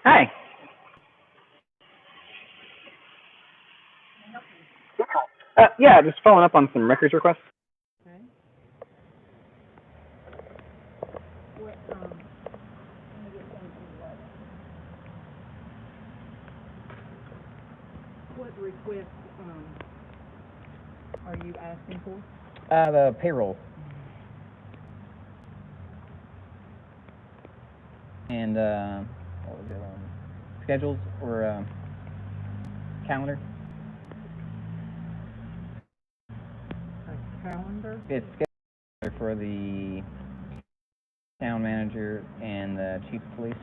Hi. Yeah, just following up on some records requests. Okay. What, let me get something right. What request, are you asking for? The payroll. And, what was it, schedules or, calendar? A calendar? It's scheduled for the town manager and the chief of police.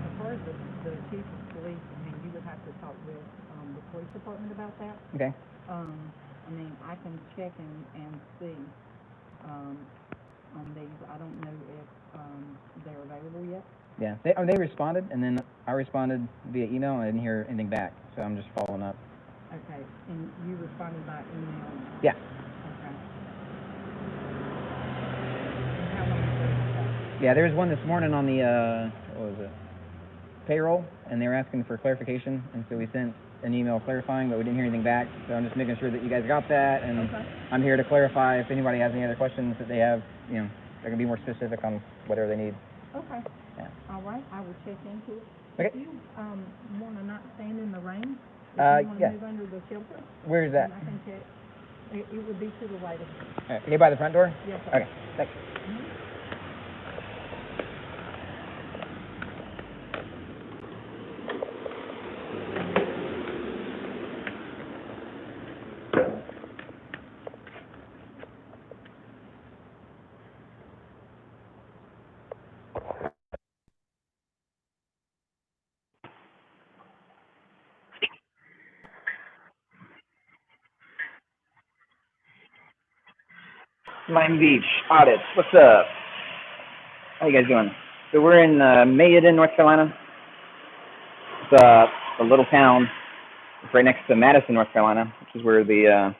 As far as the chief of police, I mean, you would have to talk with, the police department about that. Okay. I mean, I can check and see, on these. I don't know if, they're available yet. Yeah, they responded, and then I responded via email, and I didn't hear anything back, so I'm just following up. Okay, and you responded by email? Yeah. Okay. And how long ago was that? Yeah, there was one this morning on the, what was it, payroll, and they were asking for clarification, and so we sent an email clarifying, but we didn't hear anything back, so I'm just making sure that you guys got that, and Okay. I'm here to clarify if anybody has any other questions that they have, you know, they're gonna be more specific on whatever they need. Okay. Yeah. All right, I will check into it. Okay. If you, wanna not stand in the rain, if Yeah. you wanna move under the shelter, Where is that? then I can check. It would be to the right of you. Right. Are you by the front door? Yes, sir. Okay, thanks. Miami Beach audits. What's up? How you guys doing? So we're in Mayodan, North Carolina. It's a little town. It's right next to Madison, North Carolina, which is where the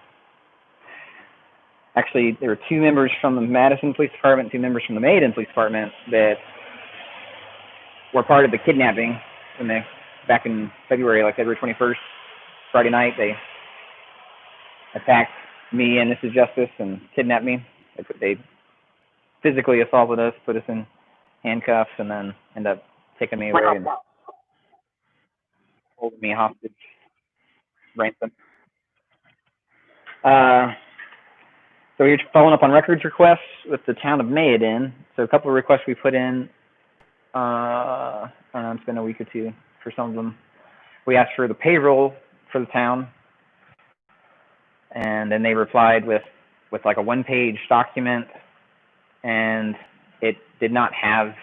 actually there were two members from the Madison Police Department, two members from the Mayodan Police Department that were part of the kidnapping when they back in February, like February 21st, Friday night. They attacked me and Mrs. Justice and kidnapped me. They physically assaulted us, put us in handcuffs, and then ended up taking me away and holding me hostage, ransom. So we're following up on records requests with the town of Mayodan. So a couple of requests we put in. I don't know, it's been a week or two for some of them. We asked for the payroll for the town, and then they replied with like a one-page document, and it did not have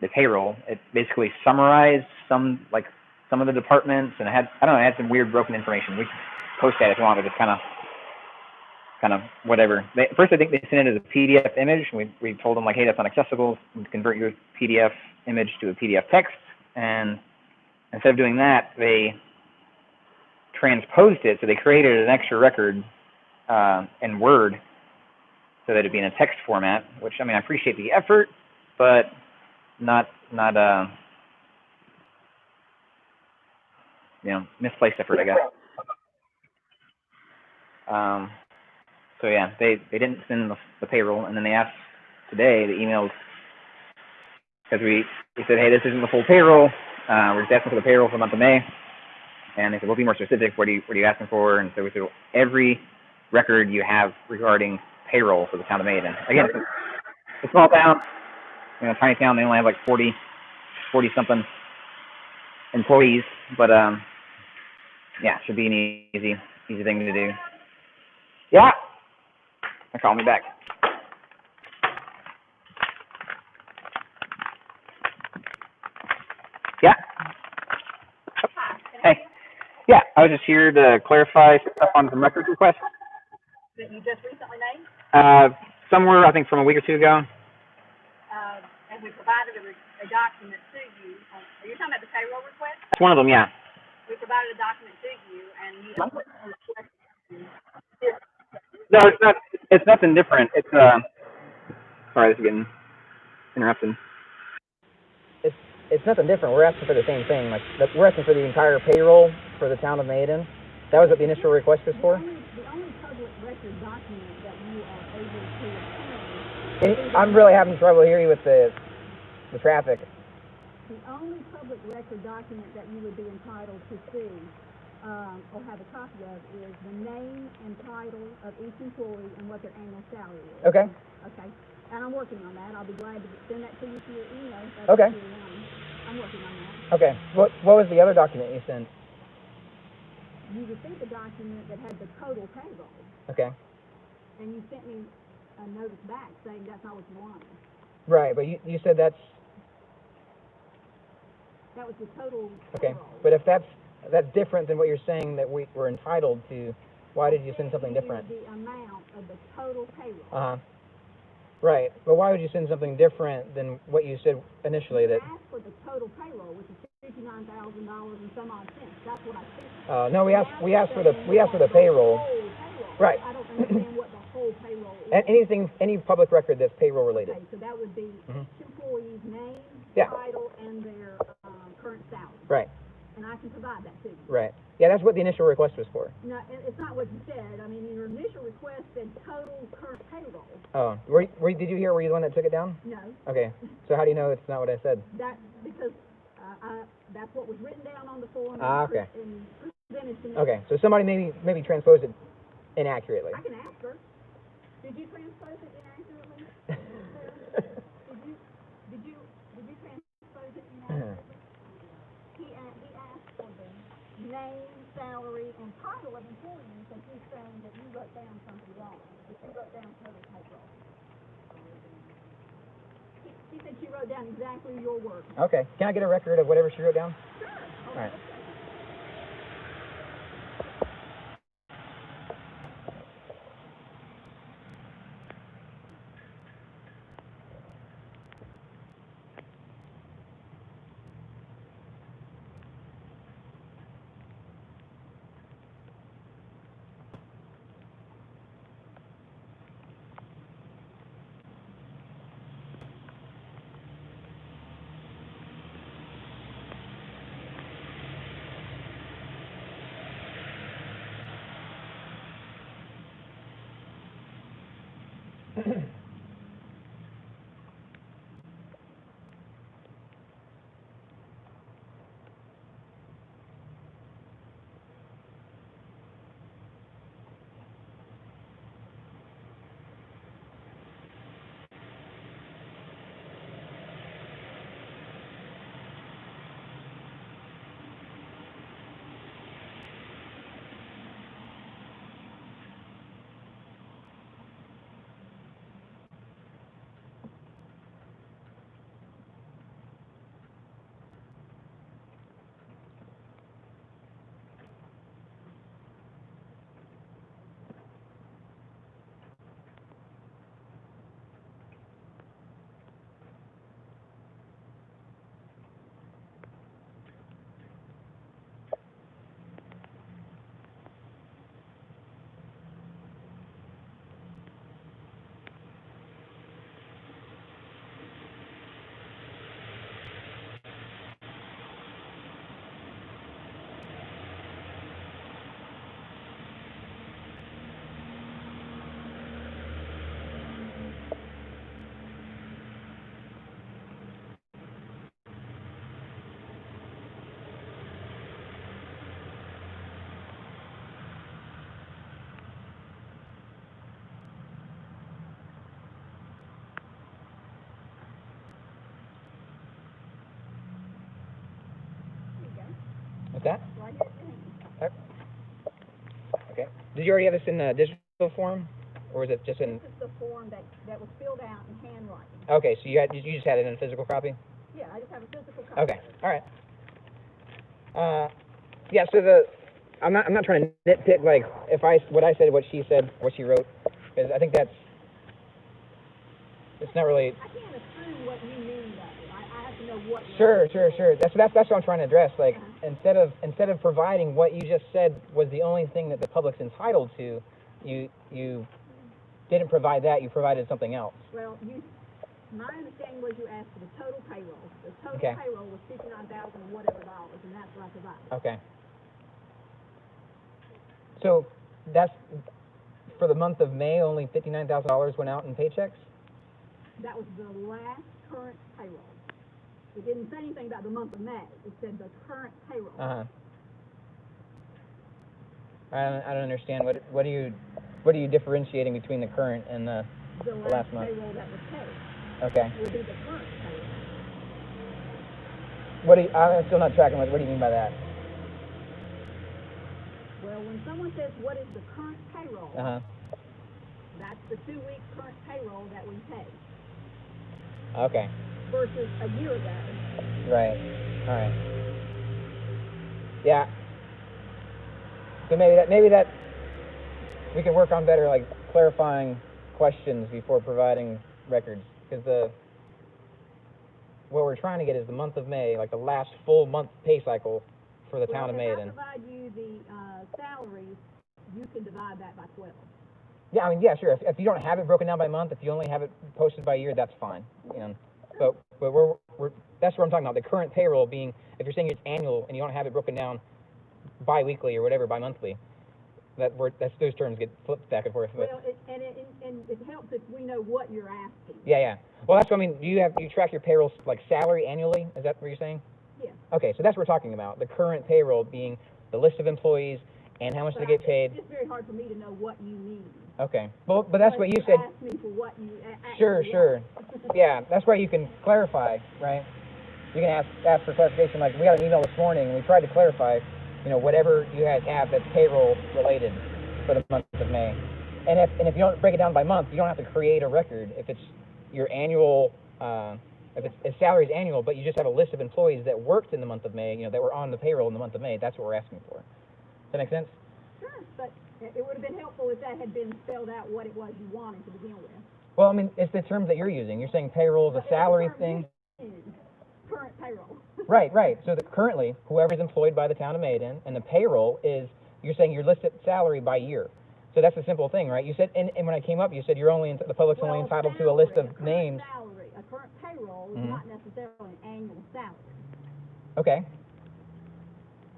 the payroll. It basically summarized some of the departments, and it had, I don't know, it had some weird broken information. We can post that if you want, but it's kind of whatever. First, I think they sent it as a PDF image. We told them, like, hey, that's unaccessible. We convert your PDF image to a PDF text, and instead of doing that, they transposed it. So they created an extra record in Word so that it'd be in a text format, which, I mean, I appreciate the effort, but not misplaced effort, I guess. So yeah, they didn't send the payroll, and then they asked today, the emails, because we said, hey, this isn't the full payroll. We're just asking for the payroll for the month of May. And they said, we'll be more specific. What are you asking for? And so we said, well, every record you have regarding payroll for the town of Mayodan. Again, it's a small town, tiny town. They only have like 40 something employees, but yeah, it should be an easy thing to do. Yeah, they're calling me back. Yeah. Hey. Yeah, I was just here to clarify stuff on some records requests. That you just recently made? Somewhere, I think, from a week or two ago. And we provided a document to you. Are you talking about the payroll request? That's one of them, yeah. We provided a document to No, it's not. It's nothing different. It's sorry, this is getting interrupted. It's nothing different. We're asking for the same thing. Like we're asking for the entire payroll for the town of Mayodan. That was what the initial request was for. The only public record document that you are able to obtain. I'm really having trouble hearing you with the traffic. The only public record document that you would be entitled to see or have a copy of is the name and title of each employee and what their annual salary is. Okay. Okay. And I'm working on that. I'll be glad to send that to you through your email. Okay. I'm working on that. Okay. What was the other document you sent? You received a document that had the total payroll. Okay. And you sent me a notice back saying that's not what you wanted. Right, but you said that was the total okay. payroll. But if that's different than what you're saying that we're entitled to, why did you send something different? The amount of the total payroll. Uh-huh. Right, but why would you send something different than what you said initially? You that asked for the total payroll, which is $59,000 and some odd cents. That's what I said. No, we asked for the payroll. Right. I don't understand what the whole payroll is. Any public record that's payroll related. Okay, so that would be each employee's name, Yeah. title, and their current salary. Right. And I can provide that to you. Right. Yeah, that's what the initial request was for. No, it's not what you said. I mean, your initial request said total current payroll. Oh, did you hear? Were you the one that took it down? No. Okay. So how do you know it's not what I said? Because that's what was written down on the form. Okay. And presented to me. Okay. So somebody maybe transposed it inaccurately. I can ask her. Did you transpose it inaccurately? Did you transpose it inaccurately? He asked for the name, salary, and title of employees, and he's saying that you wrote down something wrong. That you wrote down total payroll. She said she wrote down exactly your words. Okay. Can I get a record of whatever she wrote down? Sure. All right. What's that? Right here at your hand. Okay. Did you already have this in digital form, or was it just in? This is the form that was filled out in handwriting. Okay, so you just had it in a physical copy. Yeah, I just have a physical copy. Okay. All right. Yeah. So I'm not trying to nitpick like what I said, what she said, what she wrote, because I think it's not really. I can't assume what you mean, though. I have to know what. Sure. That's what I'm trying to address. Like, instead of providing what you just said was the only thing that the public's entitled to, you didn't provide that. You provided something else. Well, my understanding was you asked for the total payroll. The total Okay. payroll was $59,000 and whatever dollars, and that's what I provided. Okay. So that's for the month of May. Only $59,000 went out in paychecks. That was the last current payroll. It didn't say anything about the month of May. It said the current payroll. I don't understand. What are you differentiating between the current and the last month? Payroll that was paid. Okay. Would be the current payroll. I'm still not tracking. What do you mean by that? Well, when someone says what is the current payroll, that's the 2-week current payroll that we pay. Okay. Versus a year ago. Right. All right. Yeah. So maybe that we can work on better, like clarifying questions before providing records, because what we're trying to get is the month of May, like the last full month pay cycle for the town of Mayodan. If I provide you the salaries, you can divide that by 12. Yeah, I mean, yeah, sure. If you don't have it broken down by month, if you only have it posted by year, that's fine. You know. But that's what I'm talking about. The current payroll being, if you're saying it's annual and you don't have it broken down bi-weekly or whatever, bi-monthly, those terms get flipped back and forth. Well, and it helps if we know what you're asking. Yeah. Well, that's what I mean. Do you track your payroll like salary annually? Is that what you're saying? Yeah. Okay, so that's what we're talking about. The current payroll being the list of employees and how much they get paid. It's very hard for me to know what you need. Okay. Well, but that's what you said. Ask me for what you Sure. Yeah, that's where you can clarify, right? You can ask for clarification. Like, we got an email this morning, and we tried to clarify, whatever you guys have that's payroll related for the month of May. And if you don't break it down by month, you don't have to create a record. If it's your annual, if salary is annual, but you just have a list of employees that worked in the month of May, that were on the payroll in the month of May, that's what we're asking for. Does that make sense? Sure, but it would have been helpful if that had been spelled out what it was you wanted to begin with. Well, I mean, it's the terms that you're using. You're saying payroll is a salary thing. Current payroll. Right. So currently, whoever's employed by the town of Mayodan, and the payroll is, you're saying your listed salary by year. So that's a simple thing, right? You said, and when I came up, you said the public's only entitled to a list of names. A current payroll is not necessarily an annual salary. Okay.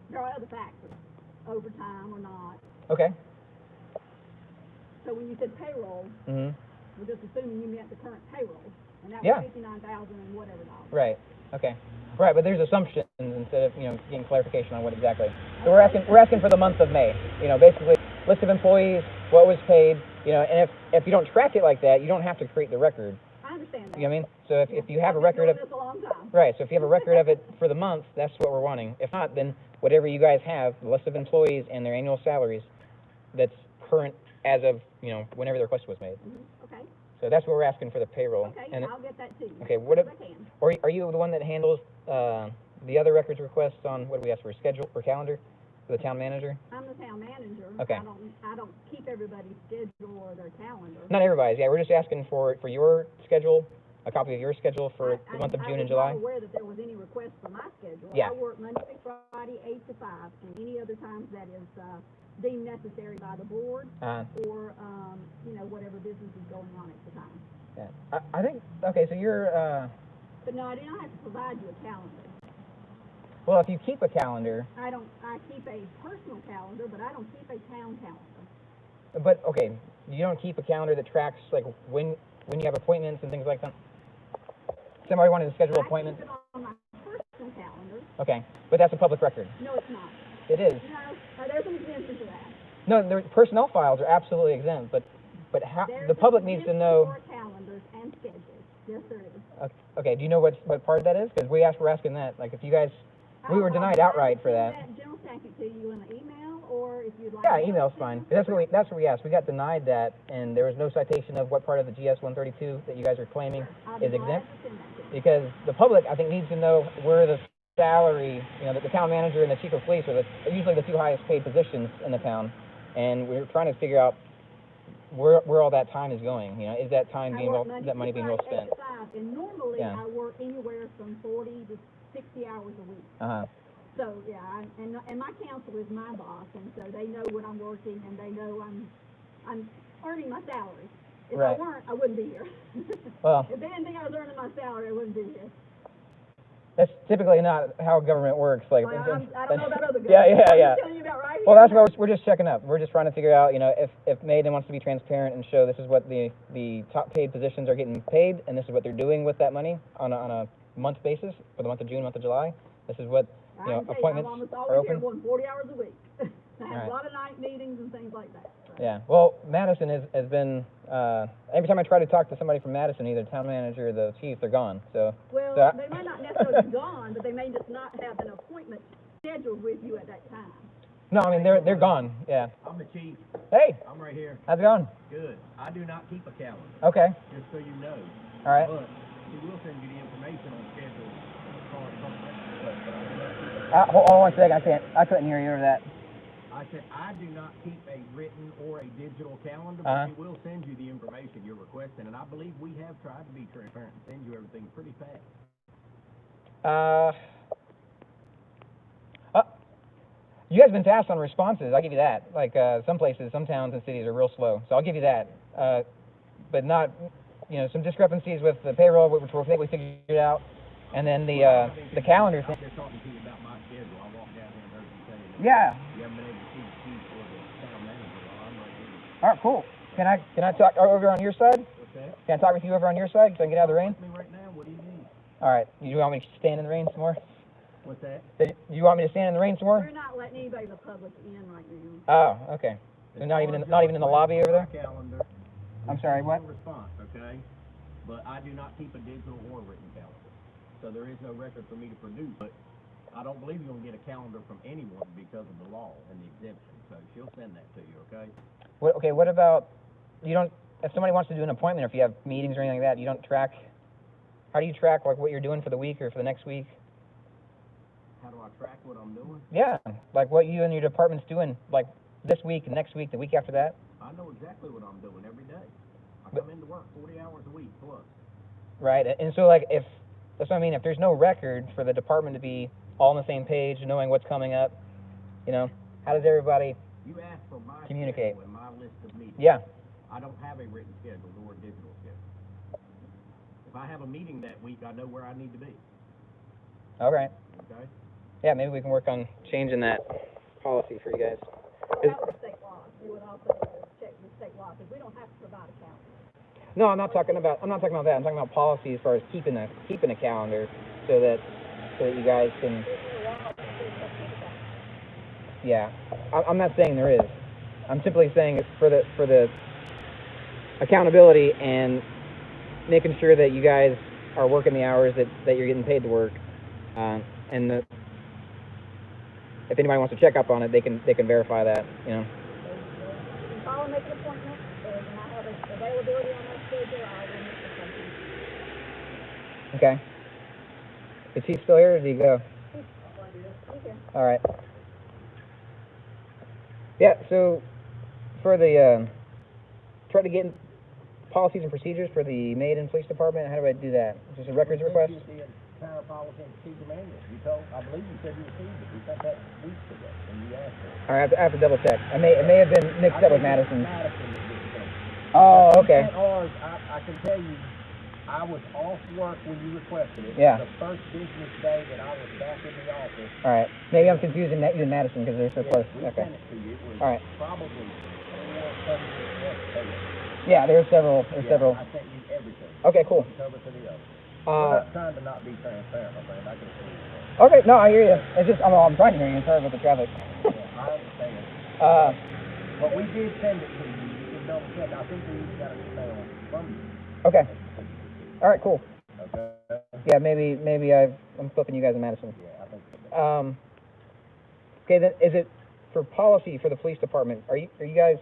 There are other factors, overtime or not. Okay. So when you said payroll, we're just assuming you meant the current payroll, and that was $59,000 and whatever dollars. Right. Okay. Right, but there's assumptions instead of getting clarification on what exactly. So we're asking for the month of May. Basically list of employees, what was paid. And if you don't track it like that, you don't have to create the record. I understand that. You know what I mean? So if you have a record of this a long time. Right. So if you have a record of it for the month, that's what we're wanting. If not, then whatever you guys have, the list of employees and their annual salaries, that's current as of whenever the request was made. Okay. So that's what we're asking for the payroll. Okay, and I'll get that to you. Okay. Or are you the one that handles the other records requests on what do we ask for, schedule or calendar, for the town manager? I'm the town manager. Okay. I don't keep everybody's schedule or their calendar. Not everybody's. Yeah, we're just asking for your schedule, a copy of your schedule for the month of June and July. I'm not aware that there was any request for my schedule. Yeah. I work Monday through Friday, 8 to 5, and any other times that is deemed necessary by the board or whatever business is going on at the time. Yeah. I think so. You're. But no, I do not have to provide you a calendar. Well, if you keep a calendar. I keep a personal calendar, but I don't keep a town calendar. But okay, you don't keep a calendar that tracks like when you have appointments and things like that. Somebody wanted to schedule appointments. I keep it on my personal calendar. Okay, but that's a public record. No, it's not. It is. No, there's an exemption to that. No, the personnel files are absolutely exempt, but the public needs to know. For calendars and schedules. Yes, there is. Okay, do you know what part that is? Because we're asking that. Like, if you guys, we were denied outright for that. General packet to you in an email, or if you'd like. Yeah, email's fine. That's what we asked. We got denied that, and there was no citation of what part of the GS 132 that you guys are claiming is exempt. Because the public, I think, needs to know where the salary, that the town manager and the chief of police are usually the two highest paid positions in the town, and we're trying to figure out where all that time is going. You know, is that time being that money being well spent? 8 to 5, and normally I work anywhere from 40 to 60 hours a week. So yeah, and my counsel is my boss, and so they know when I'm working, and they know I'm earning my salary. If I weren't, I wouldn't be here. Well, if they didn't think I was earning my salary, I wouldn't be here. That's typically not how government works. Like, I don't know about other government. Yeah. I'm telling you about right Well, here. that's what we're just checking up. We're just trying to figure out, you know, if Mayodan wants to be transparent and show this is what the top paid positions are getting paid, and this is what they're doing with that money on a month basis for the month of June, month of July. This is what appointments I'm almost are always open. here working 40 hours a week. I have a lot of night meetings and things like that. So. Yeah. Well, Madison has been every time I try to talk to somebody from Madison, either town manager or the chief, they're gone. So. Well, they might not necessarily be gone, but they may just not have an appointment scheduled with you at that time. No, I mean they're gone. Yeah. I'm the chief. Hey. I'm right here. How's it going? Good. I do not keep a calendar. Okay. Just so you know. All right. But he will send you the information on schedule. Hold on one second. I couldn't hear you over that. I said I do not keep a written or a digital calendar, but he will send you the information you're requesting, and I believe we have tried to be transparent and send you everything pretty fast. You guys have been fast on responses. I'll give you that. Like some places, some towns and cities are real slow, so I'll give you that. But not, you know, some discrepancies with the payroll, which we think we figured out, and then the calendar thing. They're talking to you about my schedule. I walked down here and heard you say that. Yeah. You haven't been able to see the chief or the town manager while I'm right here. All right, cool. Can I talk over on your side? What's that? Can I talk with you over on your side so I can get out of the rain? With me right now. What do you need? All right. You want me to stand in the rain some more? What's that? You want me to stand in the rain some more? We're not letting anybody in the public in right now. Oh, okay. So not even in the lobby over there? Calendar. I'm sorry, what? Response, okay? But I do not keep a digital or written calendar. So there is no record for me to produce. But I don't believe you're going to get a calendar from anyone because of the law and the exemption. So she'll send that to you, okay? What about, if somebody wants to do an appointment, or if you have meetings or anything like that, you don't track, how do you track like what you're doing for the week or for the next week? How do I track what I'm doing? Yeah, like what you and your department's doing, like this week, next week, the week after that? I know exactly what I'm doing every day. I come into work 40 hours a week plus. Right, and so like that's what I mean, if there's no record for the department to be all on the same page, knowing what's coming up, you know, how does everybody for my communicate? Schedule and my list of meetings. Yeah. I don't have a written schedule nor a digital schedule. If I have a meeting that week, I know where I need to be. All right. Okay? Yeah, maybe we can work on changing that policy for you guys. About the state law, you would also need to check the state law, because we don't have to provide a calendar. No, I'm not talking about that. I'm talking about policy as far as keeping a calendar so that you guys can. Yeah, I'm not saying there is. I'm simply saying it's for the accountability and making sure that you guys are working the hours that you're getting paid to work, and that if anybody wants to check up on it, they can verify that, you know. You can call and make an appointment, and I have availability on my schedule, I will make the appointment. Okay. Is he still here, or did he go? Okay. All right. Yeah, so for the, try to get policies and procedures for the Mayodan Police Department, how do I do that? Is this a records request? The entire policy and procedure manual. I believe you said you received it. We sent that weeks ago when you asked for it. All right, I have to double check. It may have been mixed up with Madison. Madison that did it. Oh, okay. Ours, I can tell you, I was off work when you requested it. Yeah. The first business day that I was back in the office. All right. Maybe I'm confusing you and Madison because they're so close. We Okay. sent it to you. It was all right. Probably 4 Yeah, there were several. I sent you everything. Okay, cool. Cover to the other. We're not trying to not be transparent, my friend. I can see you. Okay, no, I hear you. It's just, I'm trying to hear you. Sorry about the traffic. Yeah, I understand. But we did send it to you. You can double check. I think we even got an email from you. Okay. All right, cool. Okay. Yeah, maybe I'm flipping you guys in Madison. Yeah, I think so. Okay, then is it for policy for the police department? Are you guys?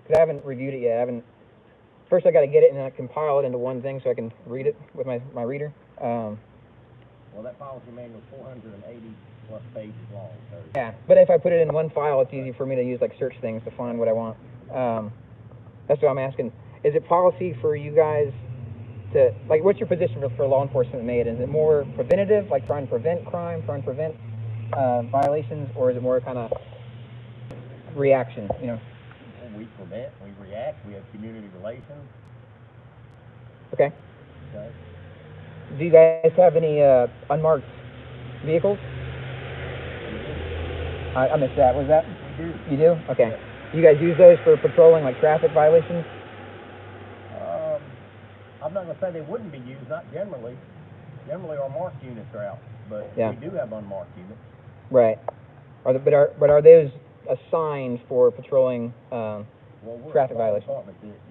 Because I haven't reviewed it yet. First, I got to get it and then I compile it into one thing so I can read it with my reader. Well, that policy manual is 480 plus pages long. So. Yeah, but if I put it in one file, it's easy for me to use like search things to find what I want. That's what I'm asking. Is it policy for you guys to, like, what's your position for law enforcement made? Is it more preventative, like trying to prevent crime, trying to prevent violations, or is it more kind of reaction, you know? We prevent, we react, we have community relations. Okay. Okay. Do you guys have any unmarked vehicles? I missed that. Was that? We do. You do? Okay. Yeah. You guys use those for patrolling, like traffic violations? I'm not going to say they wouldn't be used, not generally. Generally, our marked units are out, but yeah. we do have unmarked units. Right. But are those assigned for patrolling well, traffic violations?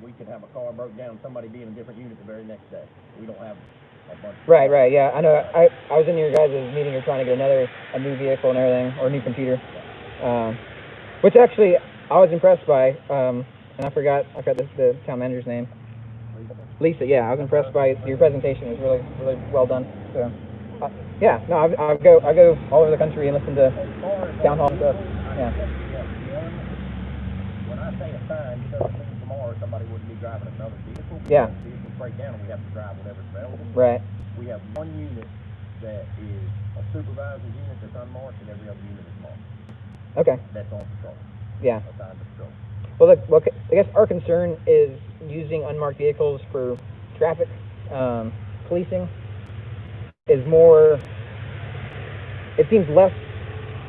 We could have a car broke down, somebody be in a different unit the very next day. We don't have a bunch. Right, yeah. I know. I was in your guys' meeting. You're trying to get a new vehicle and everything, or a new computer. Which actually I was impressed by. And I forgot the town manager's name. Lisa. Yeah, I was impressed by your presentation. It was really well done. So. Yeah, no, I go all over the country and listen to town hall and stuff. Yeah. When I say a sign, it doesn't mean tomorrow somebody wouldn't be driving another vehicle. Yeah. Vehicles break down and we have to drive whatever's available. Right. We have one unit that is a supervisor's unit that's unmarked, and every other unit is marked. Okay. That's on patrol. Yeah. Assigned to patrol. Well, look, I guess our concern is using unmarked vehicles for traffic policing is more, it seems less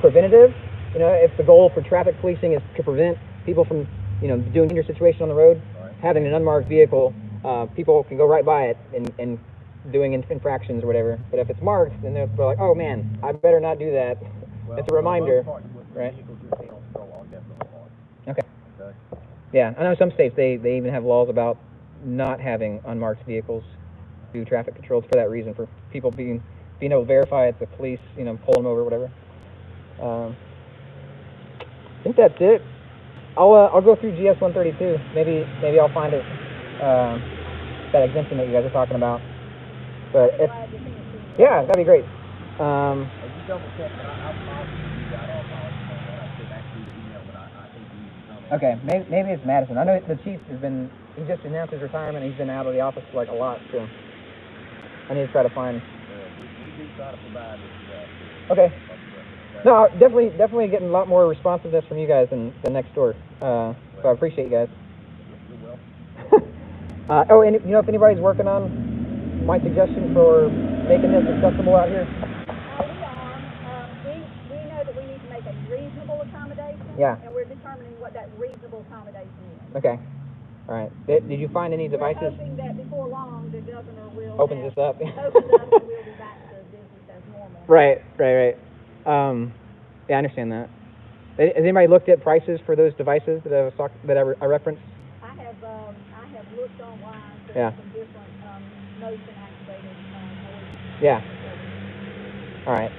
preventative. You know, if the goal for traffic policing is to prevent people from, you know, doing dangerous situation on the road, right. Having an unmarked vehicle, people can go right by it and doing infractions or whatever. But if it's marked, then they're like, oh man, I better not do that. Well, it's a reminder, right? Okay. Yeah, I know some states they even have laws about not having unmarked vehicles do traffic controls for that reason, for people being able to verify it, the police, you know, pull them over, whatever. I think that's it. I'll go through GS 132. Maybe I'll find it, that exemption that you guys are talking about. But if, yeah, that'd be great. Okay, maybe it's Madison. I know the chief he just announced his retirement. He's been out of the office like a lot, so I need to try to find. We do try to provide this. Okay. No, definitely getting a lot more responsiveness from you guys than next door. So I appreciate you guys. You're welcome. Oh, and you know, if anybody's working on my suggestion for making this accessible out here. We know that we need to make a reasonable accommodation. Yeah. And we're determining what that reasonable accommodation is. Okay. All right. Did you find any devices? We're hoping that before long the governor will opens this up. Opens up and we'll be back to business as normal. Right. Yeah, I understand that. Has anybody looked at prices for those devices that I referenced? I have looked online for some different motion activated voice. Yeah. All right.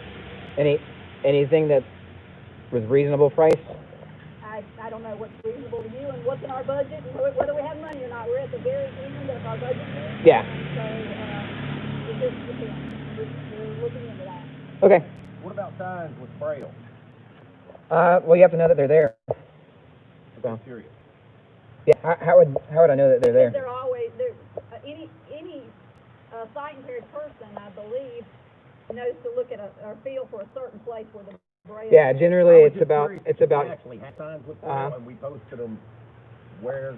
Anything that was reasonable price? I don't know what's reasonable to you and what's in our budget and whether we have money or not. We're at the very end of our budget year. Yeah. So it just depends. We're looking into that. Okay. What about signs with Braille? Well, you have to know that they're there. I'm curious. Yeah. How would I know that they're there? They're always there. Any sight impaired person, I believe, knows to look at or feel for a certain place where the Braille. Yeah. Generally, it's about. We actually have signs with Braille, and we posted them where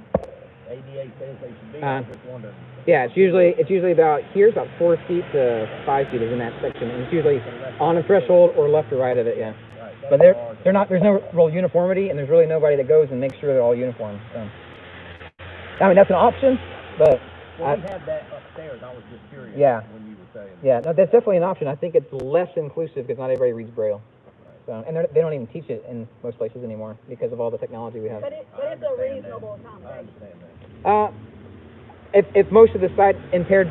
ADA says they should be. I just wondered. Yeah, it's usually about 4 feet to 5 feet is in that section, and it's usually on a threshold or left or right of it. Yeah. Right, but they're not. There's no real uniformity, and there's really nobody that goes and makes sure they're all uniform. So. I mean, that's an option, but. Well, we had that upstairs. I was just curious. Yeah. When you were saying. Yeah, no, that's definitely an option. I think it's less inclusive because not everybody reads Braille. So, and they don't even teach it in most places anymore because of all the technology we have. But it's a reasonable accommodation. I understand that. If most of the sight impaired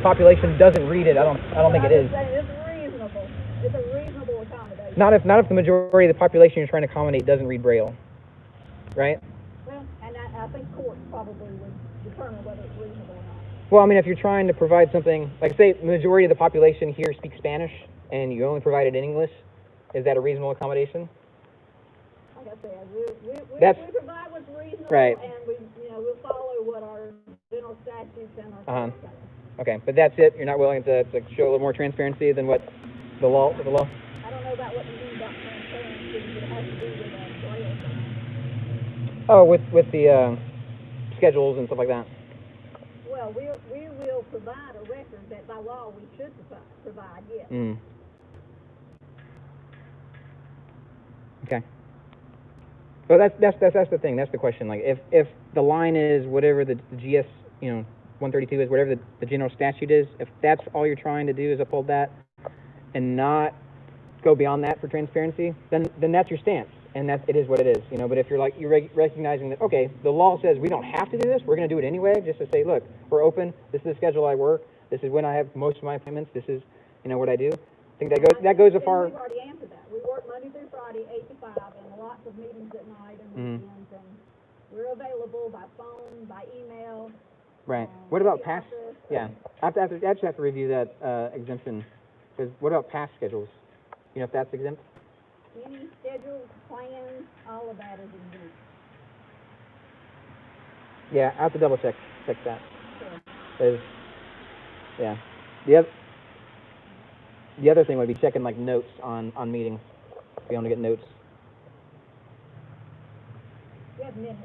population doesn't read it, I don't think it is. It's reasonable. It's a reasonable accommodation. Not if the majority of the population you're trying to accommodate doesn't read Braille, right? Well, and I think courts probably would determine whether it's reasonable or not. Well, I mean, if you're trying to provide something, like say the majority of the population here speaks Spanish and you only provide it in English, is that a reasonable accommodation? like I said, we provide what's reasonable, right. and we'll follow what our general statutes and our codes say. Okay, but that's it. You're not willing to show a little more transparency than what the law. I don't know about what you mean about transparency. It has to do with payroll. Oh, with the schedules and stuff like that. Well, we will provide a record that by law we should provide, yes. Okay. So that's the thing. That's the question. Like if the line is whatever the GS 132 is, whatever the general statute is, if that's all you're trying to do is uphold that and not go beyond that for transparency, then that's your stance, and it is what it is. But if you're recognizing that, okay, the law says we don't have to do this, we're going to do it anyway, just to say, look, we're open. This is the schedule I work. This is when I have most of my appointments. This is what I do. I think that goes a far. We've already answered that. We work Monday through Friday, 8 to 5, and lots of meetings at night and weekends, and we're available by phone, by email. Right. What about past? Yeah. I actually have to review that exemption. Because what about past schedules? If that's exempt? Any schedules, plans, all of that is exempt. Yeah, I have to double check that. Sure. Yeah. The other thing would be checking like notes on meetings. If you want to get notes. We have minutes.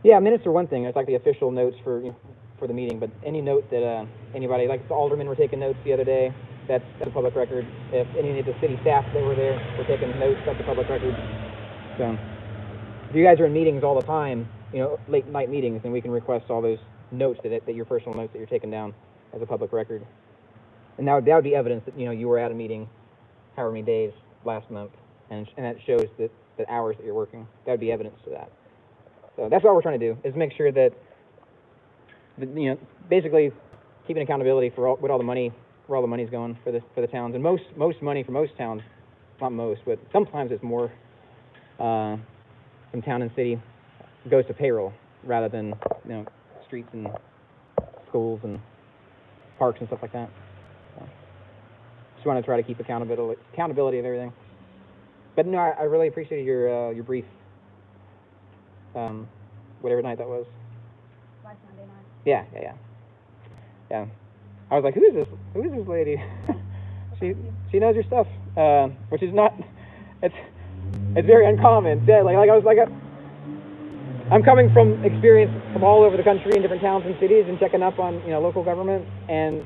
Yeah, minutes are one thing. It's like the official notes for the meeting, but any note that anybody, like the aldermen were taking notes the other day, that's a public record. If any of the city staff that were there were taking notes, that's a public record. So if you guys are in meetings all the time, late night meetings, then we can request all those notes that your personal notes that you're taking down as a public record. And that would be evidence that you were at a meeting however many days last month, and that shows that the hours that you're working. That would be evidence to that. So that's what we're trying to do, is make sure that basically keeping accountability for where all the money's going for the towns. And most money for most towns, not most, but sometimes it's more from town and city, goes to payroll rather than streets and schools and parks and stuff like that. So just want to try to keep accountability of everything. But no, I really appreciated your brief. Whatever night that was. Last Monday night. Yeah. I was like, who is this lady? she knows her stuff, which is not. It's very uncommon. Yeah, I'm coming from experience from all over the country in different towns and cities and checking up on local government, and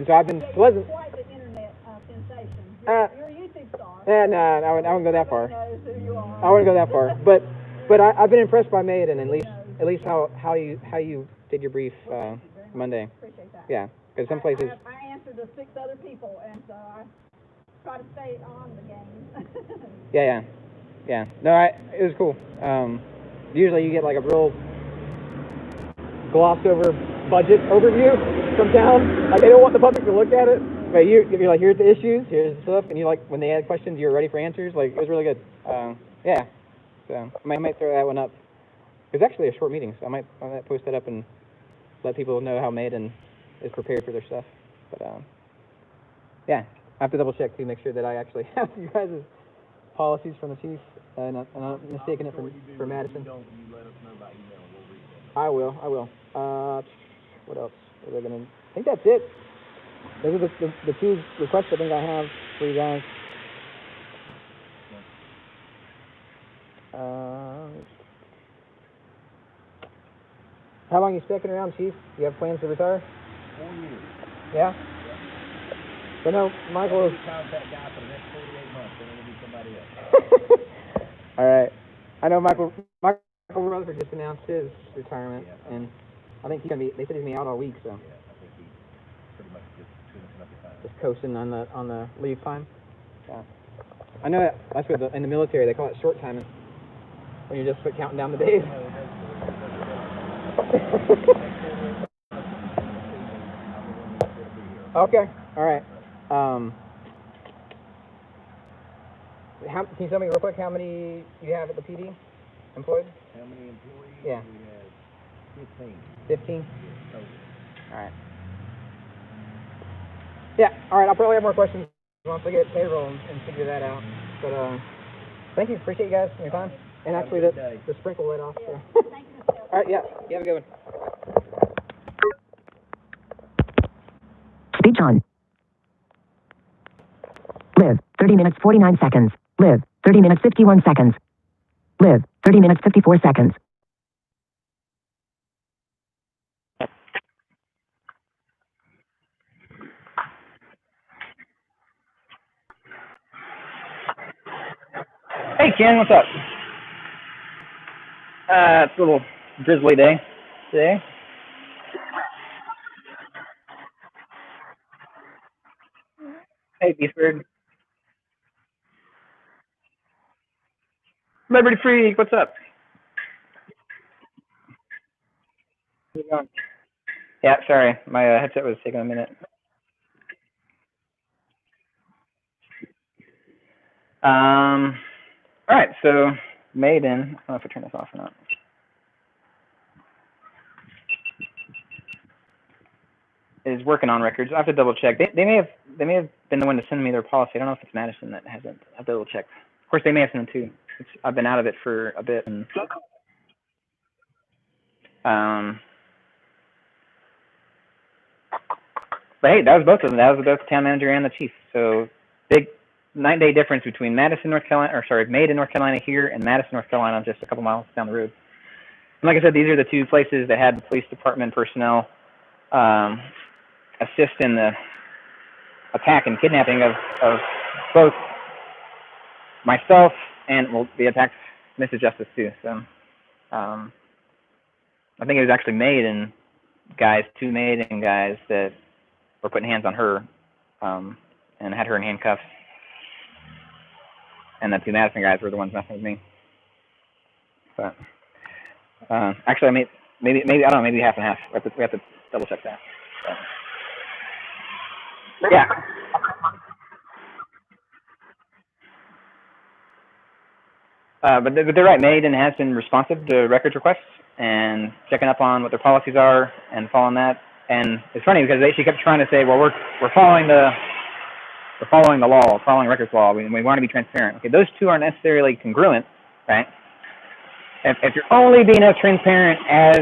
so I've been pleasant. You're quite the internet sensation. You're a YouTube star. No, I wouldn't go that far. Knows who you are. I wouldn't go that far, but I've been impressed by Mayodan, at least how you did your brief Monday. Appreciate that. Yeah, because some places. I answered to 6 other people, and so I try to stay on the game. Yeah. No, it was cool. Usually you get like a real glossed over budget overview from town. Like they don't want the public to look at it, but you're like, here's the issues, here's the stuff, and you like when they had questions, you're ready for answers. Like it was really good. Yeah. So I might throw that one up. It was actually a short meeting, so I might post that up and let people know how Mayodan is prepared for their stuff. But yeah, I have to double check to make sure that I actually have you guys' policies from the chief and I'm not mistaking it for Madison. You let us know by email and we'll read it. I will. What else? I think that's it. Those are the 2 requests I think I have for you guys. How long are you sticking around, Chief? Do you have plans to retire? 4 years. Yeah? So no, Michael is... Contact guy for the next 48 months, then it'll be somebody else. All right. I know Michael Rutherford just announced his retirement, and I think they said he's gonna be out all week, so. Yeah, I think he's pretty much just finishing up the time. Just coasting on the leave time. Yeah. I know that's what in the military they call it short timing, when you're just counting down the days. Okay. All right. Can you tell me real quick how many you have at the PD employed? How many employees? Yeah. We have 15. 15? Total. All right. Yeah. All right. I'll probably have more questions once I get payroll and figure that out. But Thank you. Appreciate you guys and your time. And actually, the sprinkle went off. So. All right. Yeah. You have a good one. Speech on. Live, 30 minutes 49 seconds. Live, 30 minutes 51 seconds. Live, 30 minutes 54 seconds. Hey, Ken, what's up? It's a little drizzly day today. Hey, Beefbird. Liberty Freak, what's up? How's it going? Yeah, sorry, my headset was taking a minute. All right, so Mayodan, I don't know if I turn this off or not. Is working on records. I have to double check. They may have been the one to send me their policy. I don't know if it's Madison that hasn't. I have to double check. Of course, they may have sent them too. I've been out of it for a bit. And, but hey, that was both of them. That was both the town manager and the chief. So big 9-day difference between Madison, North Carolina, or sorry, Mayodan, North Carolina here, and Madison, North Carolina, just a couple miles down the road. And like I said, these are the two places that had the police department personnel assist in the attack and kidnapping of both myself and, well, the attack Mrs. Justice too. So I think it was actually Mayodan guys, two Mayodan guys that were putting hands on her and had her in handcuffs. And the two Madison guys were the ones messing with me. But actually, maybe I don't know, maybe half and half. We have to double check that. But, yeah. But they're right. Mayodan has been responsive to records requests and checking up on what their policies are and following that. And it's funny because she kept trying to say, well, we're following the law, following records law. We want to be transparent. Okay, those two aren't necessarily congruent, right? If you're only being as transparent as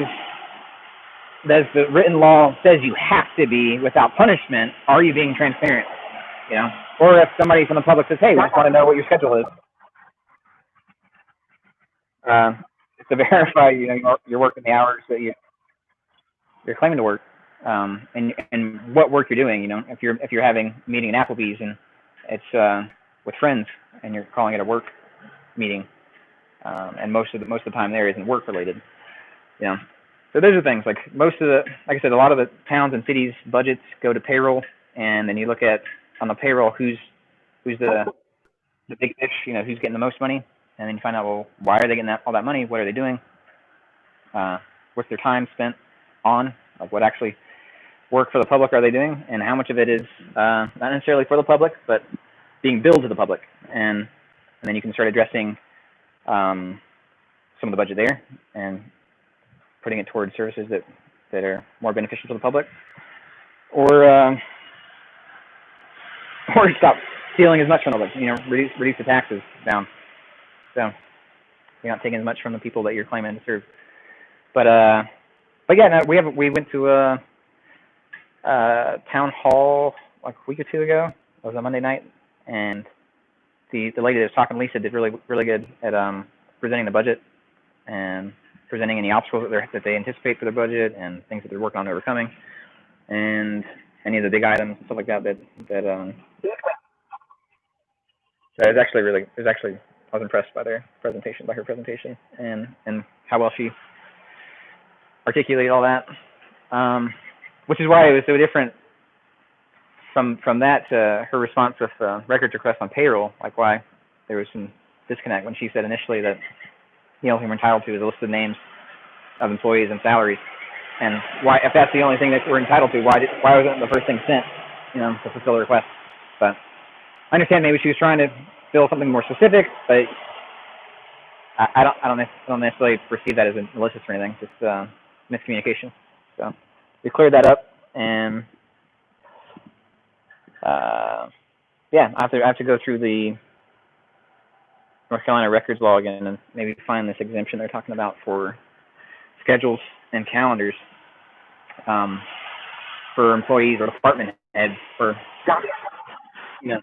the written law says you have to be without punishment, are you being transparent? You know, or if somebody from the public says, hey, we just want to know what your schedule is. To verify, you know, you're working the hours that you're claiming to work, and what work you're doing. You know, if you're having a meeting at Applebee's and it's with friends and you're calling it a work meeting, and most of the time there isn't work related. You know, so those are things like like I said, a lot of the towns and cities budgets go to payroll, and then you look at on the payroll who's the big fish. You know, who's getting the most money. And then you find out, well, why are they getting all that money? What are they doing? What's their time spent on? Like, what actually work for the public are they doing? And how much of it is not necessarily for the public, but being billed to the public? And then you can start addressing some of the budget there and putting it towards services that are more beneficial to the public, or stop stealing as much from the public. You know, reduce the taxes down. So you're not taking as much from the people that you're claiming to serve. But yeah, no, we went to a town hall like a week or two ago. It was a Monday night, and the lady that was talking, Lisa, did really good at presenting the budget and presenting any obstacles that they anticipate for their budget and things that they're working on overcoming, and any of the big items and stuff like that. It was actually. I was impressed by her presentation, and how well she articulated all that, which is why it was so different from that to her response with records request on payroll. Like why there was some disconnect when she said initially that the only thing we're entitled to is a list of names of employees and salaries, and why, if that's the only thing that we're entitled to, why wasn't it the first thing sent, you know, to fulfill the request? But I understand maybe she was trying to fill something more specific, but I don't necessarily perceive that as malicious or anything, just miscommunication. So we cleared that up, and yeah, I have to go through the North Carolina records law again and maybe find this exemption they're talking about for schedules and calendars for employees or department heads for, you know.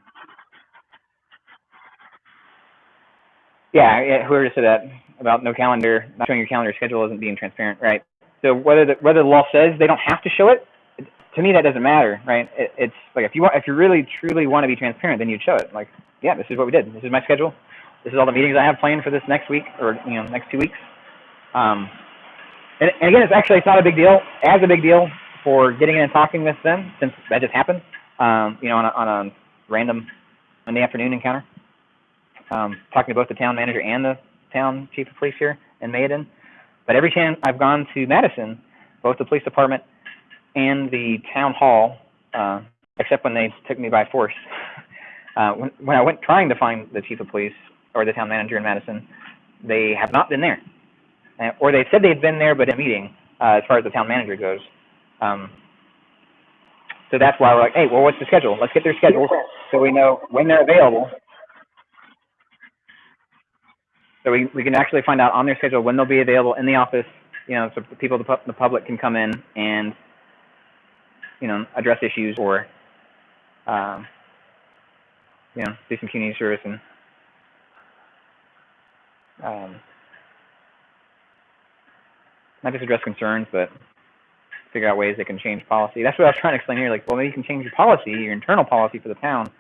Yeah, whoever said that about no calendar, not showing your calendar schedule isn't being transparent, right? So whether the law says they don't have to show it, to me that doesn't matter, right? It's like if you really truly want to be transparent, then you'd show it. Like, yeah, this is what we did. This is my schedule. This is all the meetings I have planned for this next week or next 2 weeks. And again, it's not a big deal. As a big deal for getting in and talking with them, since that just happened. On a random Monday afternoon encounter. Talking to both the town manager and the town chief of police here in Mayodan. But every time I've gone to Madison, both the police department and the town hall, except when they took me by force, when I went trying to find the chief of police or the town manager in Madison, they have not been there. Or they said they had been there, but in a meeting, as far as the town manager goes. So that's why we're like, hey, well, what's the schedule? Let's get their schedule so we know when they're available. So we can actually find out on their schedule when they'll be available in the office, so people, the public can come in and, address issues or, do some community service and, not just address concerns, but figure out ways they can change policy. That's what I was trying to explain here. Like, well, maybe you can change your policy, your internal policy for the town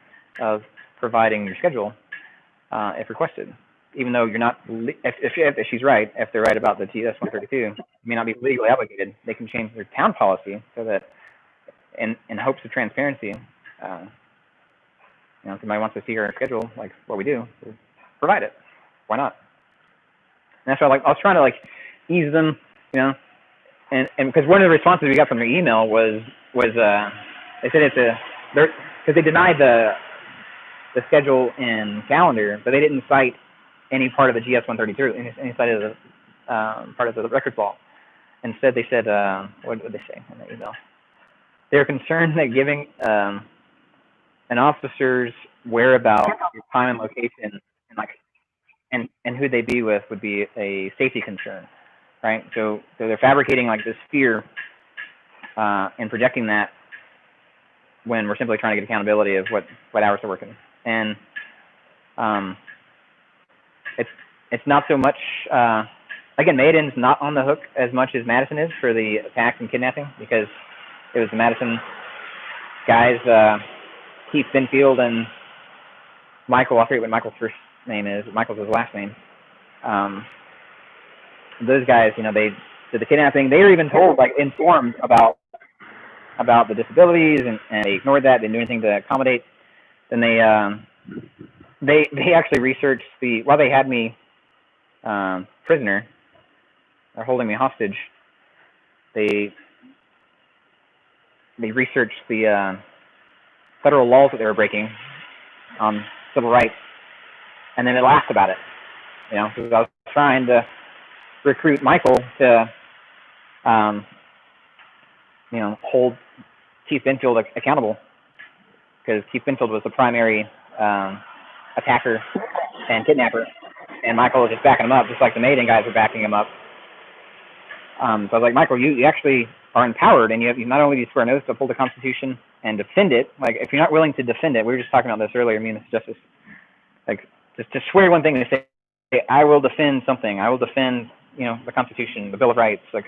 of providing your schedule, if requested. Even though you're not, if she's right, if they're right about the TS 132, you may not be legally obligated. They can change their town policy so that, in hopes of transparency, if somebody wants to see our schedule, like what we do, we'll provide it. Why not? And that's why I was trying to ease them, and because one of the responses we got from their email was they said because they denied the schedule and calendar, but they didn't cite any part of the GS 132, any side of the part of the records law. Instead, they said, what did they say in the email? They're concerned that giving an officer's whereabouts, time and location, and who they be with would be a safety concern, right? So they're fabricating this fear and projecting that when we're simply trying to get accountability of what hours they're working. And it's not so much, again, Mayodan's not on the hook as much as Madison is for the attacks and kidnapping, because it was the Madison guys, Keith Binfield and Michael, I forget what Michael's first name is, Michael's his last name. Those guys, they did the kidnapping. They were even told, informed about the disabilities, and they ignored that, didn't do anything to accommodate. Then they actually researched while they had me prisoner, or holding me hostage, they researched the federal laws that they were breaking on civil rights, and then they laughed about it. Because I was trying to recruit Michael to, hold Keith Binfield accountable, because Keith Binfield was the primary attacker and kidnapper, and Michael was just backing him up, just like the Mayodan guys were backing him up. So I was like, Michael, you actually are empowered, and you not only do you swear an oath to uphold the Constitution and defend it. If you're not willing to defend it, we were just talking about this earlier, me and Mr. Justice. Just to swear one thing to say, I will defend something. I will defend, the Constitution, the Bill of Rights. It's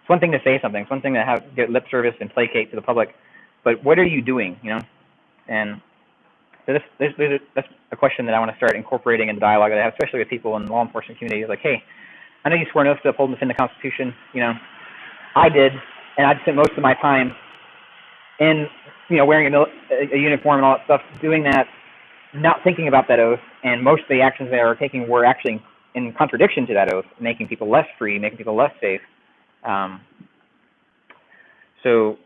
one thing to say something. It's one thing to get lip service and placate to the public, but what are you doing? And so that's a question that I want to start incorporating in the dialogue that I have, especially with people in the law enforcement community. Like, hey, I know you swore an oath to uphold and defend the Constitution. I did, and I spent most of my time in, wearing a uniform and all that stuff, doing that, not thinking about that oath, and most of the actions they were taking were actually in contradiction to that oath, making people less free, making people less safe. So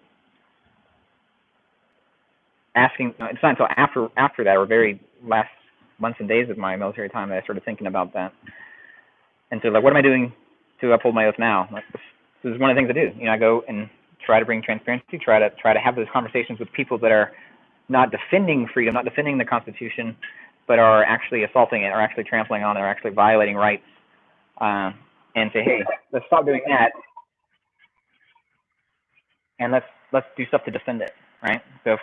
asking, it's not until after that, or very last months and days of my military time, that I started thinking about that. And so, what am I doing to uphold my oath now? This is one of the things I do. I go and try to bring transparency, try to have those conversations with people that are not defending freedom, not defending the Constitution, but are actually assaulting it, are actually trampling on it, are actually violating rights, and say, hey, let's stop doing that, and let's do stuff to defend it, right? So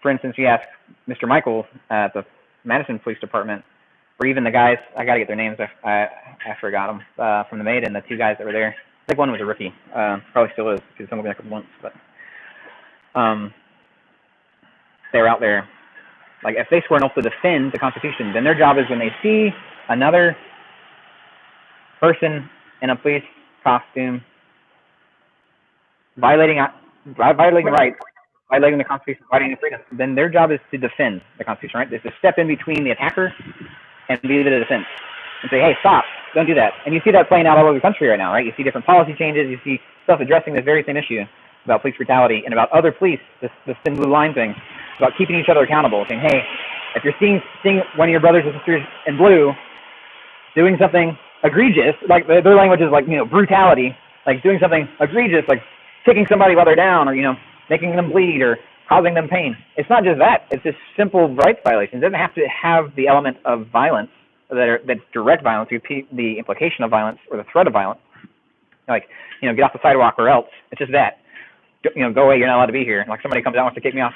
for instance, you ask Mr. Michael at the Madison Police Department, or even the guys, I gotta get their names, I forgot them, from the Mayodan, the two guys that were there. I think one was a rookie, probably still is, because some of them a couple months, but they were out there. Like, if they swear an oath to defend the Constitution, then their job is when they see another person in a police costume violating rights, violating the Constitution, violating freedom, then their job is to defend the Constitution, right? It's to step in between the attacker and be the defense and say, hey, stop, don't do that. And you see that playing out all over the country right now, right? You see different policy changes, you see stuff addressing this very same issue about police brutality and about other police, this thin blue line thing, about keeping each other accountable, saying, hey, if you're seeing one of your brothers or sisters in blue doing something egregious, like their language is like, brutality, like doing something egregious, like kicking somebody while they're down, or, making them bleed or causing them pain. It's not just that. It's just simple rights violations. It doesn't have to have the element of violence, that's direct violence, the implication of violence or the threat of violence. Like, get off the sidewalk or else. It's just that. Go away, you're not allowed to be here. Like, somebody comes out and wants to kick me off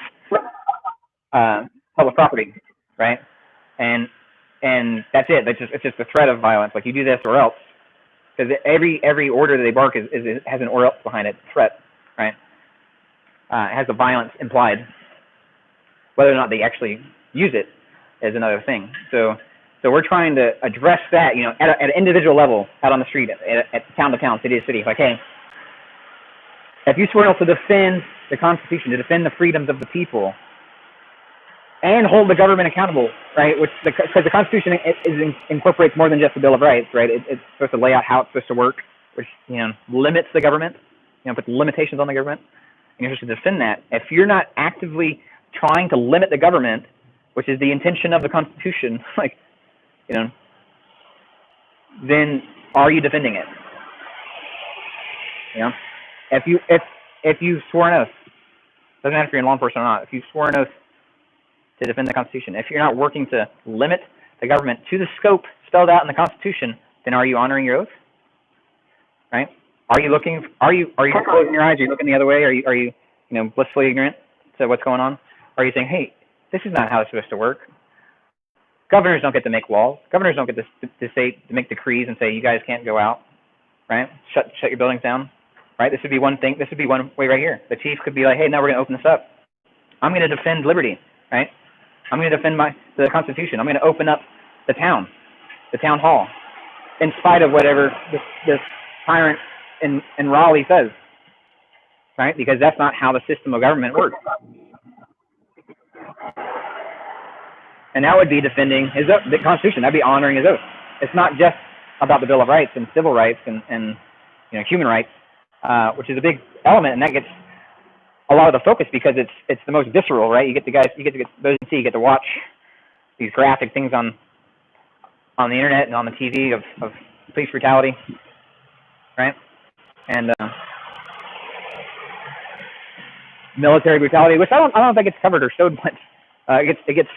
public property, right? And that's it. It's just the threat of violence. Like, you do this or else. Because every order that they bark has an or else behind it, threat, right? It has the violence implied. Whether or not they actually use it is another thing. So we're trying to address that, at an individual level, out on the street, at town to town, city to city. Like, hey, if you swear to defend the Constitution, to defend the freedoms of the people, and hold the government accountable, right? Because the Constitution incorporates more than just the Bill of Rights, right? It's supposed to lay out how it's supposed to work, which limits the government, puts limitations on the government, and you're supposed to defend that. If you're not actively trying to limit the government, which is the intention of the Constitution, like, then are you defending it? If you swore an oath, doesn't matter if you're in law enforcement or not, if you swore an oath to defend the Constitution, if you're not working to limit the government to the scope spelled out in the Constitution, then are you honoring your oath? Right? Are you closing your eyes? Are you looking the other way? Are you blissfully ignorant to what's going on? Are you saying, hey, this is not how it's supposed to work? Governors don't get to make laws. Governors don't get to make decrees and say, you guys can't go out, right? Shut your buildings down, right? This would be one thing. This would be one way right here. The chief could be like, hey, now we're going to open this up. I'm going to defend liberty, right? I'm going to defend the Constitution. I'm going to open up the town hall, in spite of whatever this tyrant in Raleigh says, right? Because that's not how the system of government works. And that would be defending the Constitution. That'd be honoring his oath. It's not just about the Bill of Rights and civil rights and human rights, which is a big element, and that gets a lot of the focus because it's the most visceral, right? You get to watch these graphic things on the internet and on the TV of police brutality, right? And military brutality, which I don't know if that gets covered or showed much. It gets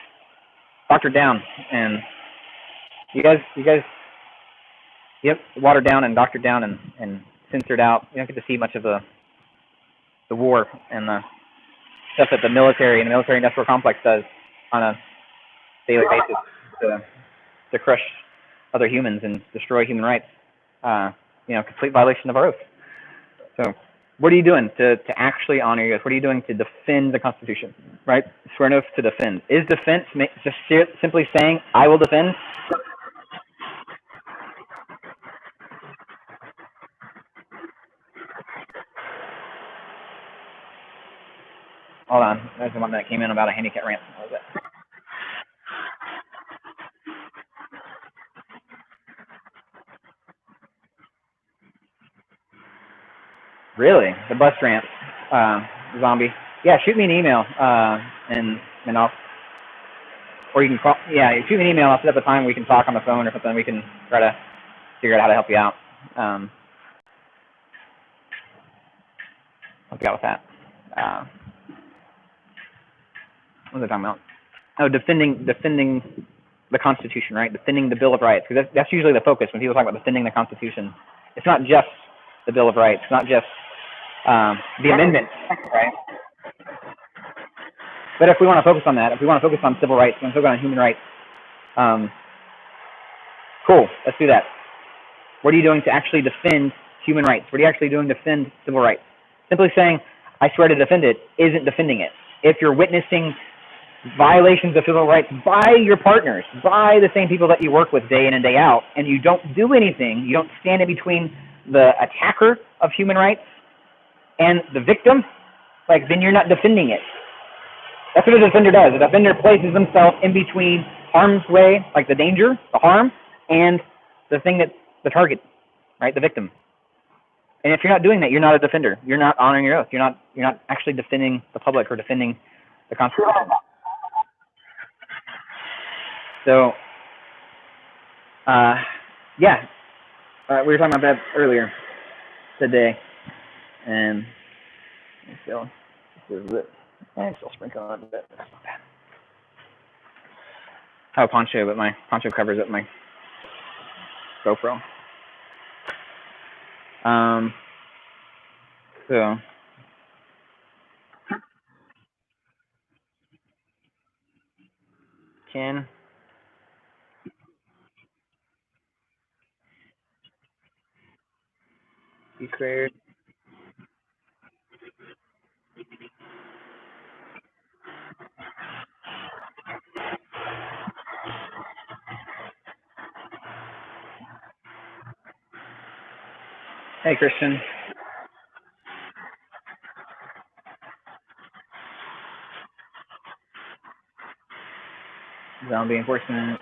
doctored down, and you guys, watered down and doctored down and censored out. You don't get to see much of the war and the stuff that the military and the military-industrial complex does on a daily basis to crush other humans and destroy human rights. Complete violation of our oath. So, what are you doing to actually honor your oath? What are you doing to defend the Constitution? Right? Swear an oath to defend. Is defense just simply saying, I will defend? Hold on. There's one that came in about a handicap ramp. What was that? Really? The bus ramp, zombie. Yeah, shoot me an email, and I'll, or you can call. Yeah, shoot me an email. I'll set up a time we can talk on the phone or something. We can try to figure out how to help you out. Help you out with that. What was I talking about? defending the Constitution, right? Defending the Bill of Rights, because that's usually the focus when people talk about defending the Constitution. It's not just the Bill of Rights, it's not just the amendment, right? But if we want to focus on that, if we want to focus on civil rights, we want to focus on human rights, cool, let's do that. What are you doing to actually defend human rights? What are you actually doing to defend civil rights? Simply saying, I swear to defend it, isn't defending it. If you're witnessing violations of civil rights by your partners, by the same people that you work with day in and day out, and you don't do anything, you don't stand in between the attacker of human rights and the victim, like, then you're not defending it. That's what a defender does. A defender places himself in between harm's way, like the danger, the harm, and the thing that's the target, right, the victim. And if you're not doing that, you're not a defender. You're not honoring your oath. You're not actually defending the public or defending the Constitution. So, yeah, we were talking about that earlier today, and so this is it. And still sprinkle on a bit. That's not bad. I have a poncho, but my poncho covers up my GoPro. So Ken. Be squared. Hey, Christian. Zombie enforcement.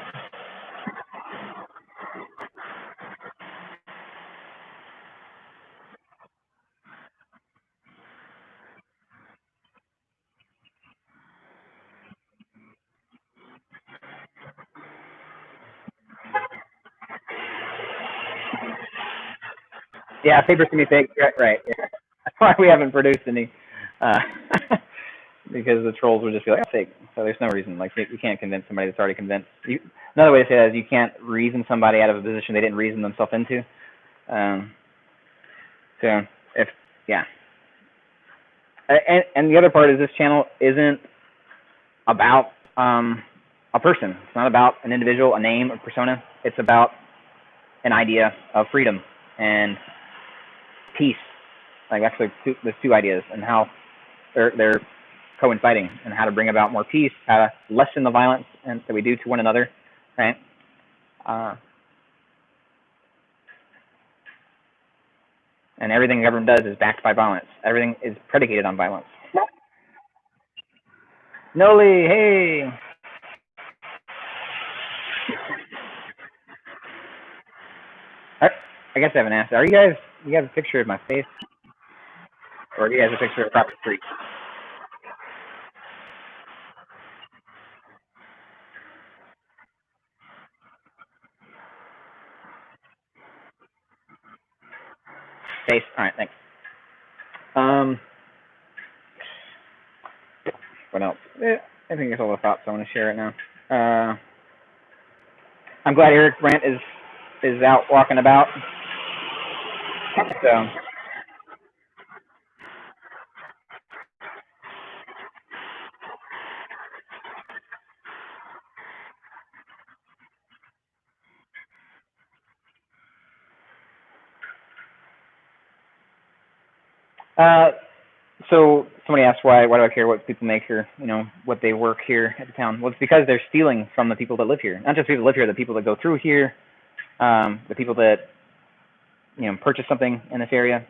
Yeah, papers can be fake. Right. Yeah. That's why we haven't produced any, because the trolls would just be like, oh, fake. So there's no reason. Like, you can't convince somebody that's already convinced. Another way to say that is you can't reason somebody out of a position they didn't reason themselves into. So if yeah. And the other part is this channel isn't about a person. It's not about an individual, a name, a persona. It's about an idea of freedom and peace. Like, actually, there's two ideas, and how they're coinciding, and how to bring about more peace, how to lessen the violence that we do to one another, right? And everything the government does is backed by violence. Everything is predicated on violence. Noli, hey. I guess I haven't asked. You have a picture of my face? Or do you guys have a picture of proper street? Face? Alright, thanks. What else? I think there's all the thoughts I want to share right now. I'm glad Eric Brandt is out walking about. So, so somebody asked why do I care what people make here, what they work here at the town? Well, it's because they're stealing from the people that live here. Not just people that live here, the people that go through here, the people that purchase something in this area,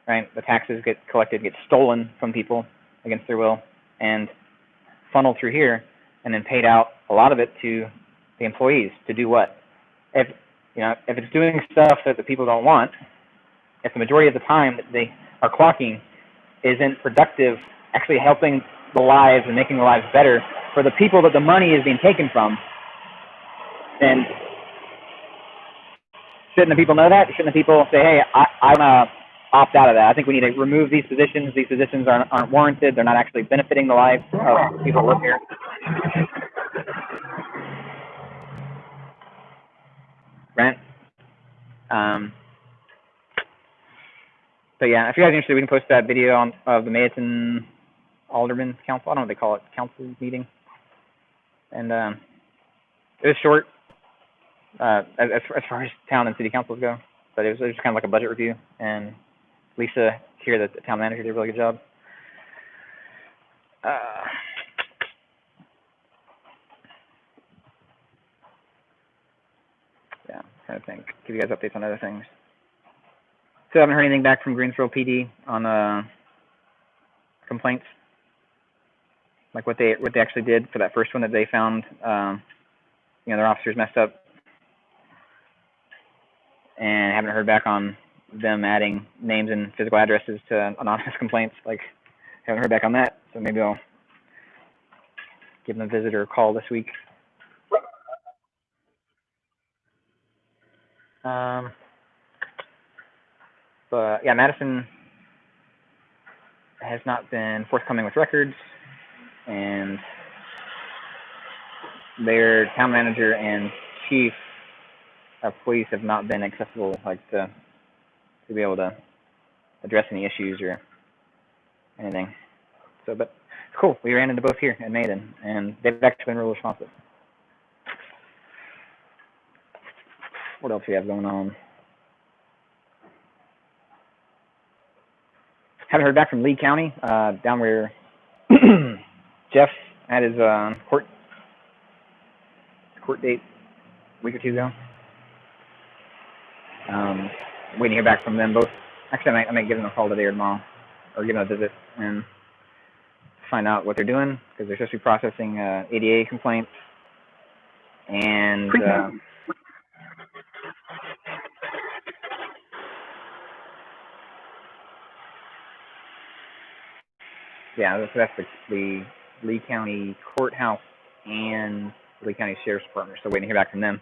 right? The taxes get collected, get stolen from people against their will, and funneled through here, and then paid out, a lot of it, to the employees to do what? If it's doing stuff that the people don't want, if the majority of the time that they are clocking isn't productive, actually helping the lives and making the lives better for the people that the money is being taken from, then shouldn't the people know that? Shouldn't the people say, hey, opt out of that. I think we need to remove these positions. These positions aren't warranted. They're not actually benefiting the lives of people who live here. Rent. So yeah, if you guys are interested, we can post that video of the Mayodan Alderman Council. I don't know what they call it, council meeting. And it was short as far as town and city councils go, but it was just kind of like a budget review. And Lisa here, the town manager, did a really good job. Yeah, I'm trying to think. Give you guys updates on other things. So I haven't heard anything back from Greensboro PD on complaints, like what they actually did for that first one that they found. You know, their officers messed up, and haven't heard back on them adding names and physical addresses to anonymous complaints. Like, haven't heard back on that. So maybe I'll give them a visit or a call this week. But yeah, Madison has not been forthcoming with records, and their town manager and chief of police have not been accessible, like to be able to address any issues or anything. So, but it's cool. We ran into both here in Mayodan, and they've actually been real responsive. What else do we have going on? Haven't heard back from Lee County, down where Jeff had his court date a week or two ago. Waiting to hear back from them both. Actually, I might give them a call today or tomorrow, or give them a visit and find out what they're doing, because they're supposed to be processing ADA complaints. And yeah, so that's the Lee County Courthouse and Lee County Sheriff's Department. So waiting to hear back from them.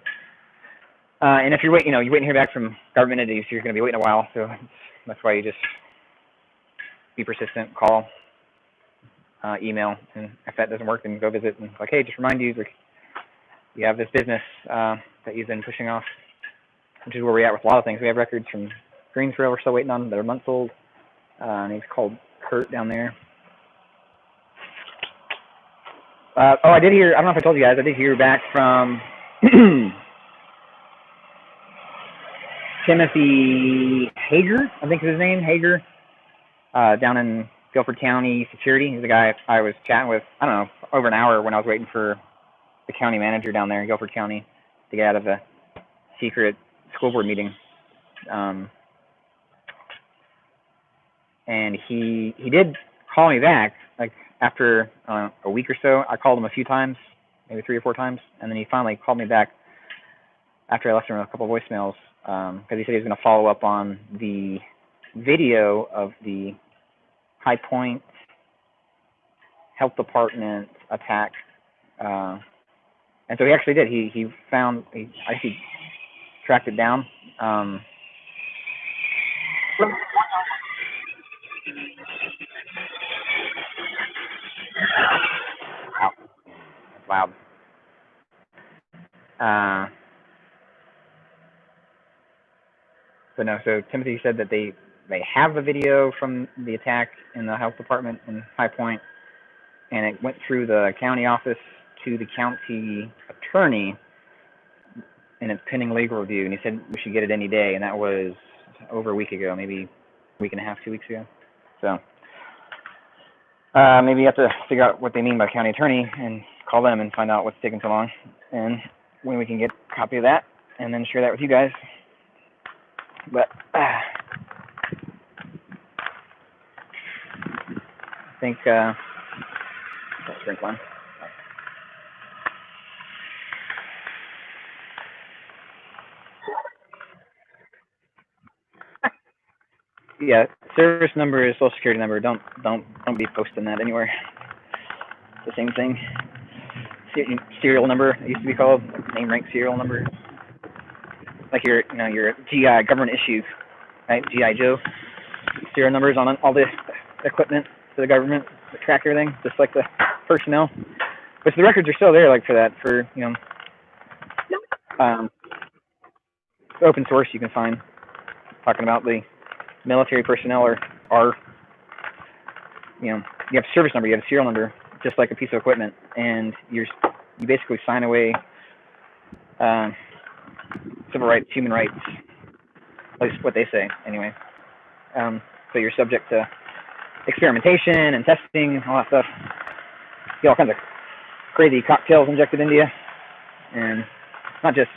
And if you're waiting, you're waiting to hear back from government entities, you're going to be waiting a while. So that's why you just be persistent, call, email, and if that doesn't work, then go visit and like, hey, just remind you, like, you have this business that you've been pushing off, which is where we're at with a lot of things. We have records from Greensboro we're still waiting on. They're months old. And he's called Kurt down there. I did hear, I don't know if I told you guys, I did hear back from Timothy Hager, I think is his name, Hager, down in Guilford County Security. He's the guy I was chatting with, I don't know, over an hour when I was waiting for the county manager down there in Guilford County to get out of a secret school board meeting. And he did call me back, like, after a week or so. I called him a few times, maybe 3 or 4 times, and then he finally called me back after I left him a couple of voicemails, because he said he was going to follow up on the video of the High Point Health Department attack. And so he actually did. He actually tracked it down. Wow, that's loud. So Timothy said that they have the video from the attack in the health department in High Point, and it went through the county office to the county attorney, and it's pending legal review. And he said we should get it any day, and that was over a week ago, maybe a week and a half, 2 weeks ago. So maybe you have to figure out what they mean by county attorney and call them and find out what's taking so long, and when we can get a copy of that, and then share that with you guys. But I think drink one. Yeah, service number is social security number. Don't be posting that anywhere. It's the same thing. Serial number, it used to be called, name rank serial number. Like your GI government issues, right? GI Joe. serial numbers on all the equipment for the government that track everything, just like the personnel. But the records are still there, like for that, for open source you can find talking about the military personnel are you have a service number, you have a serial number, just like a piece of equipment, and you basically sign away civil rights, human rights, at least what they say anyway. So you're subject to experimentation and testing, all that stuff. You get all kinds of crazy cocktails injected into you, and not just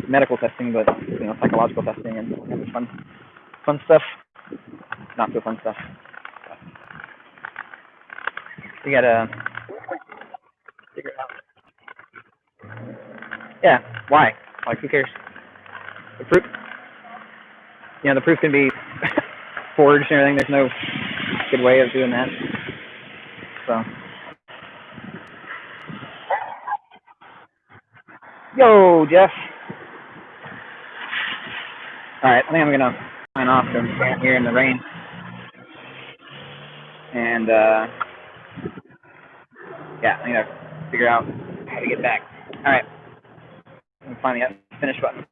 medical testing, but psychological testing and fun stuff, not so fun stuff. We gotta figure it out. Yeah, why? Like, who cares? The proof, the proof can be forged and everything. There's no good way of doing that. So, yo, Jeff. All right, I think I'm gonna sign off. I'm standing here in the rain, and yeah, I'm gonna figure out how to get back. All right, I'm finally at the finish button.